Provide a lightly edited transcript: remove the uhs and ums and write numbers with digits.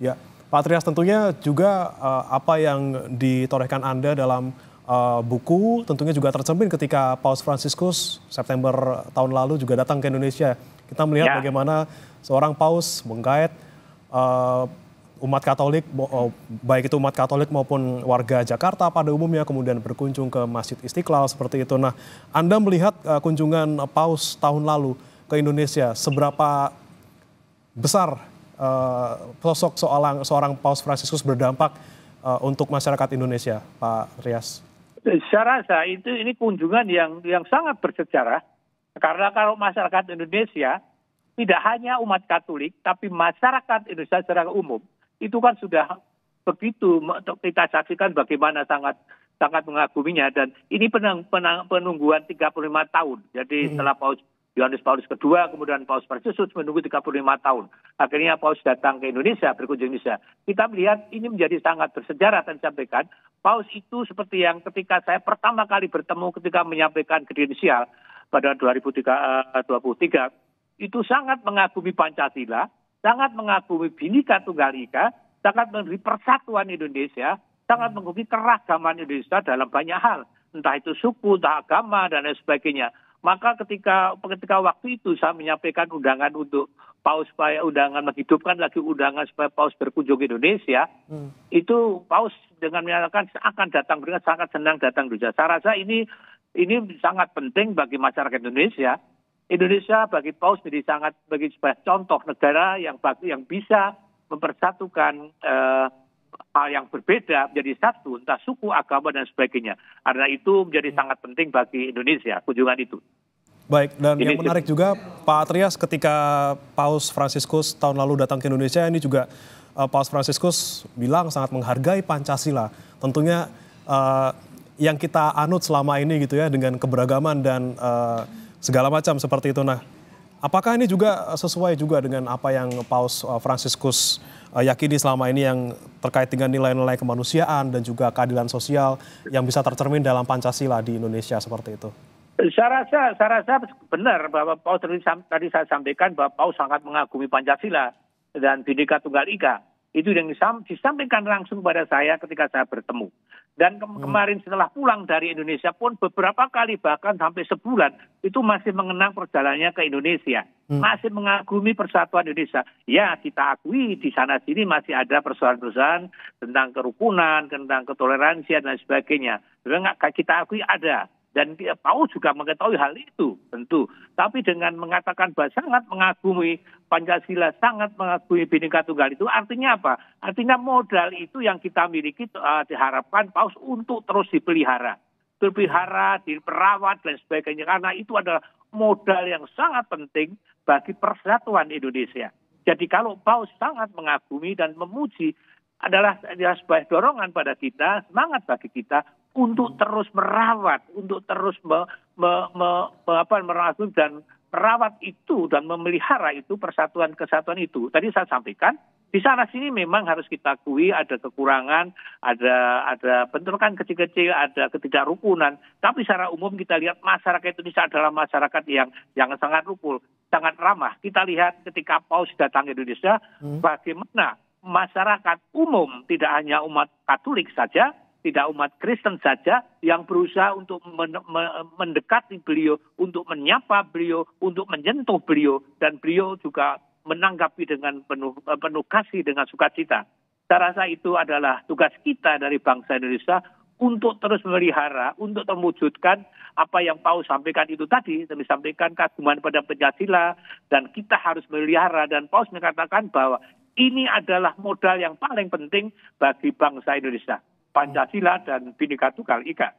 Ya, Pak Trias, tentunya juga apa yang ditorehkan Anda dalam buku tentunya juga tercermin ketika Paus Fransiskus September tahun lalu juga datang ke Indonesia. Kita melihat Ya, bagaimana seorang paus menggait eh, umat Katolik, baik itu umat Katolik maupun warga Jakarta pada umumnya, kemudian berkunjung ke Masjid Istiqlal seperti itu. Nah, Anda melihat kunjungan Paus tahun lalu ke Indonesia, seberapa besar sosok seorang Paus Fransiskus berdampak untuk masyarakat Indonesia, Pak Trias? saya rasa ini kunjungan yang sangat bersejarah karena kalau masyarakat Indonesia tidak hanya umat Katolik tapi masyarakat Indonesia secara umum itu kan sudah begitu kita saksikan bagaimana sangat sangat mengaguminya dan ini penungguan 35 tahun. Jadi setelah Paus Yohanes Paulus kedua, kemudian Paus Fransiskus menunggu 35 tahun. Akhirnya Paus datang ke Indonesia, berkunjung Indonesia. Kita melihat ini menjadi sangat bersejarah dan disampaikan. Paus itu seperti yang ketika saya pertama kali bertemu ketika menyampaikan kredensial pada 2023, itu sangat mengagumi Pancasila, sangat mengagumi Bhinneka Tunggal Ika, sangat mengagumi persatuan Indonesia, sangat mengagumi keragaman Indonesia dalam banyak hal. Entah itu suku, entah agama, dan lain sebagainya. Maka ketika waktu itu saya menyampaikan undangan untuk Paus supaya undangan menghidupkan lagi undangan supaya Paus berkunjung ke Indonesia, itu Paus dengan menyatakan akan datang, mereka sangat senang datang ke Indonesia. Saya rasa ini sangat penting bagi masyarakat Indonesia. Indonesia bagi Paus menjadi sangat bagi sebuah contoh negara yang bisa mempersatukan hal yang berbeda menjadi satu, entah suku, agama, dan sebagainya. Karena itu menjadi sangat penting bagi Indonesia, kunjungan itu. Baik, dan yang menarik juga Pak Trias ketika Paus Fransiskus tahun lalu datang ke Indonesia, ini juga Paus Fransiskus bilang sangat menghargai Pancasila. Tentunya yang kita anut selama ini gitu ya, dengan keberagaman dan segala macam seperti itu. Nah, apakah ini juga sesuai juga dengan apa yang Paus Fransiskus yakini selama ini yang terkait dengan nilai-nilai kemanusiaan dan juga keadilan sosial yang bisa tercermin dalam Pancasila di Indonesia seperti itu? Saya rasa benar bahwa Paus tadi saya sampaikan bahwa Paus sangat mengagumi Pancasila dan Bhinneka Tunggal Ika. Itu yang disampaikan langsung pada saya ketika saya bertemu. Dan kemarin setelah pulang dari Indonesia pun beberapa kali bahkan sampai sebulan itu masih mengenang perjalanannya ke Indonesia. Masih mengagumi persatuan Indonesia. Ya, kita akui di sana sini masih ada persoalan-persoalan tentang kerukunan, tentang ketoleransian dan sebagainya. Kita akui ada. Dan Paus juga mengetahui hal itu tentu. Tapi dengan mengatakan bahwa sangat mengagumi Pancasila, sangat mengagumi Bhinneka Tunggal itu artinya apa? Artinya modal itu yang kita miliki diharapkan Paus untuk terus dipelihara. Diperawat dan sebagainya. Karena itu adalah modal yang sangat penting bagi persatuan Indonesia. Jadi kalau Paus sangat mengagumi dan memuji adalah sebuah dorongan pada kita, semangat bagi kita untuk terus merawat, untuk terus merawat dan merawat itu dan memelihara itu kesatuan itu. Tadi saya sampaikan di sana sini memang harus kita akui ada kekurangan, ada bentrokan kecil-kecil, ada ketidakrukunan. Tapi secara umum kita lihat masyarakat Indonesia adalah masyarakat yang sangat rukun, sangat ramah. Kita lihat ketika Paus datang ke Indonesia, bagaimana masyarakat umum, tidak hanya umat Katolik saja, tidak umat Kristen saja yang berusaha untuk mendekati beliau, untuk menyapa beliau, untuk menyentuh beliau, dan beliau juga menanggapi dengan penuh kasih, dengan sukacita. Saya rasa itu adalah tugas kita dari bangsa Indonesia untuk terus memelihara, untuk mewujudkan apa yang Paus sampaikan itu tadi, disampaikan kaguman pada Pancasila, dan kita harus memelihara. Dan Paus mengatakan bahwa ini adalah modal yang paling penting bagi bangsa Indonesia. Pancasila dan Bhinneka Tunggal Ika.